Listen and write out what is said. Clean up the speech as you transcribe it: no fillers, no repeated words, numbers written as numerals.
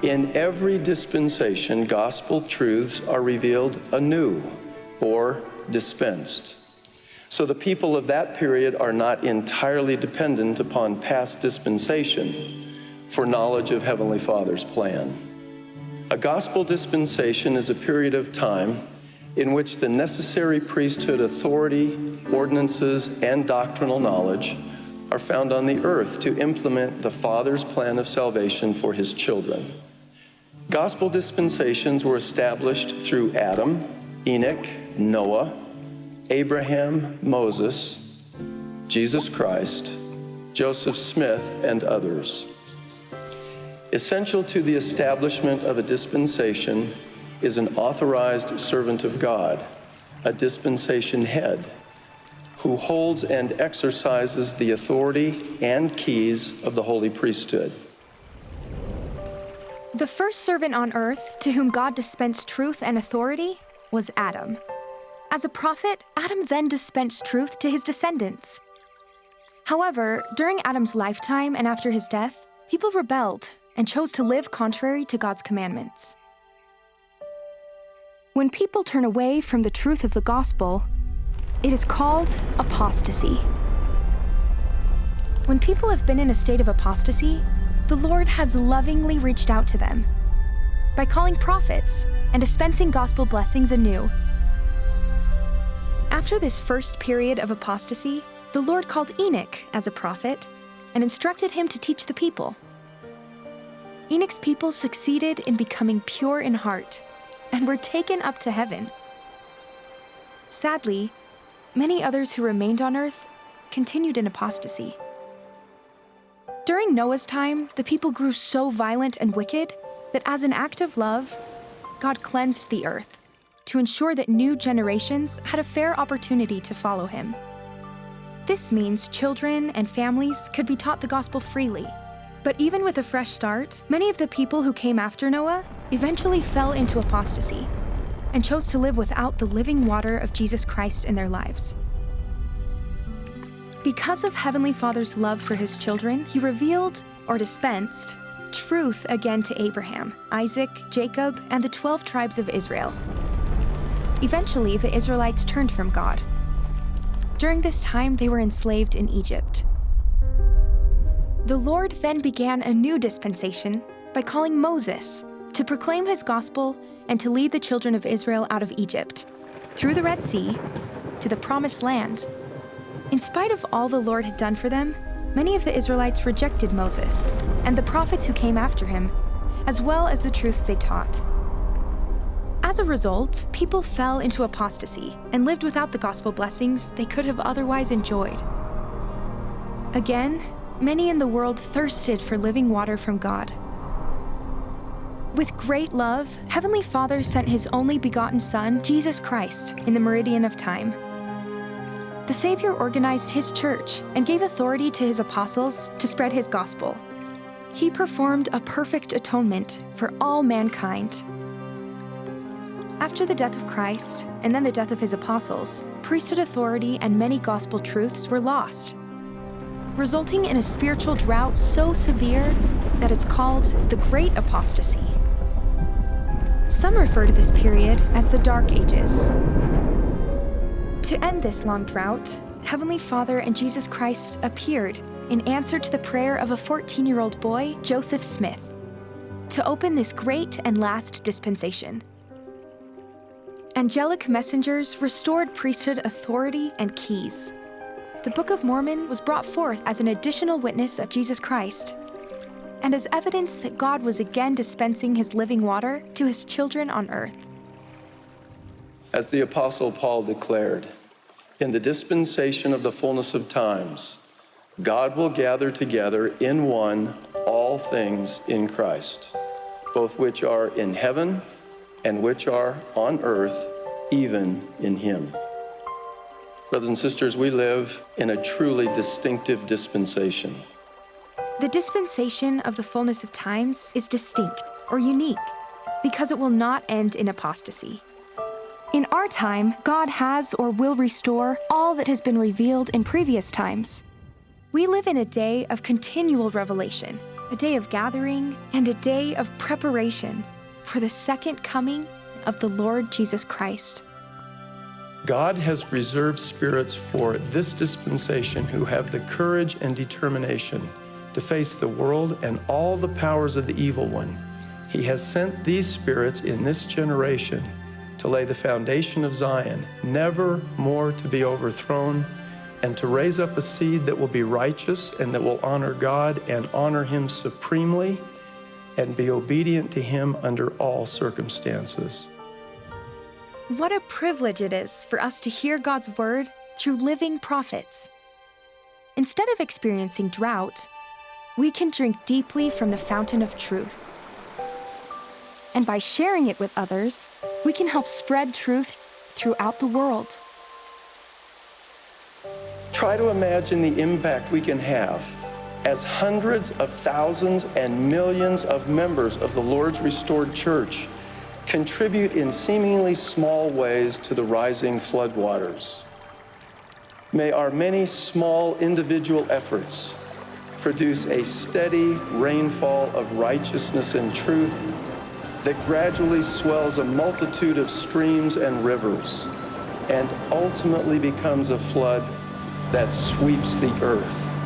In every dispensation, gospel truths are revealed anew or dispensed. So the people of that period are not entirely dependent upon past dispensation for knowledge of Heavenly Father's plan. A gospel dispensation is a period of time in which the necessary priesthood authority, ordinances, and doctrinal knowledge are found on the earth to implement the Father's plan of salvation for His children. Gospel dispensations were established through Adam, Enoch, Noah, Abraham, Moses, Jesus Christ, Joseph Smith, and others. Essential to the establishment of a dispensation is an authorized servant of God, a dispensation head, who holds and exercises the authority and keys of the holy priesthood. The first servant on earth to whom God dispensed truth and authority was Adam. As a prophet, Adam then dispensed truth to his descendants. However, during Adam's lifetime and after his death, people rebelled and chose to live contrary to God's commandments. When people turn away from the truth of the gospel, it is called apostasy. When people have been in a state of apostasy, the Lord has lovingly reached out to them by calling prophets and dispensing gospel blessings anew. After this first period of apostasy, the Lord called Enoch as a prophet and instructed him to teach the people. Enoch's people succeeded in becoming pure in heart and were taken up to heaven. Sadly, many others who remained on earth continued in apostasy. During Noah's time, the people grew so violent and wicked that as an act of love, God cleansed the earth to ensure that new generations had a fair opportunity to follow Him. This means children and families could be taught the gospel freely. But even with a fresh start, many of the people who came after Noah eventually fell into apostasy and chose to live without the living water of Jesus Christ in their lives. Because of Heavenly Father's love for His children, He revealed, or dispensed, truth again to Abraham, Isaac, Jacob, and the 12 tribes of Israel. Eventually, the Israelites turned from God. During this time, they were enslaved in Egypt. The Lord then began a new dispensation by calling Moses to proclaim His gospel and to lead the children of Israel out of Egypt, through the Red Sea, to the Promised Land. In spite of all the Lord had done for them, many of the Israelites rejected Moses and the prophets who came after him, as well as the truths they taught. As a result, people fell into apostasy and lived without the gospel blessings they could have otherwise enjoyed. Again, many in the world thirsted for living water from God. With great love, Heavenly Father sent His only begotten Son, Jesus Christ, in the meridian of time. The Savior organized His church and gave authority to His apostles to spread His gospel. He performed a perfect atonement for all mankind. After the death of Christ, and then the death of His apostles, priesthood authority and many gospel truths were lost, resulting in a spiritual drought so severe that it's called the Great Apostasy. Some refer to this period as the Dark Ages. To end this long drought, Heavenly Father and Jesus Christ appeared in answer to the prayer of a 14-year-old boy, Joseph Smith, to open this great and last dispensation. Angelic messengers restored priesthood authority and keys. The Book of Mormon was brought forth as an additional witness of Jesus Christ, and as evidence that God was again dispensing His living water to His children on earth. As the Apostle Paul declared, in the dispensation of the fullness of times, God will gather together in one all things in Christ, both which are in heaven and which are on earth, even in Him. Brothers and sisters, we live in a truly distinctive dispensation. The dispensation of the fullness of times is distinct or unique because it will not end in apostasy. In our time, God has or will restore all that has been revealed in previous times. We live in a day of continual revelation, a day of gathering, and a day of preparation for the second coming of the Lord Jesus Christ. God has reserved spirits for this dispensation who have the courage and determination to face the world and all the powers of the evil one. He has sent these spirits in this generation to lay the foundation of Zion, never more to be overthrown, and to raise up a seed that will be righteous and that will honor God and honor Him supremely and be obedient to Him under all circumstances. What a privilege it is for us to hear God's word through living prophets. Instead of experiencing drought, we can drink deeply from the fountain of truth. And by sharing it with others, we can help spread truth throughout the world. Try to imagine the impact we can have as hundreds of thousands and millions of members of the Lord's restored church contribute in seemingly small ways to the rising floodwaters. May our many small individual efforts produce a steady rainfall of righteousness and truth that gradually swells a multitude of streams and rivers and ultimately becomes a flood that sweeps the earth.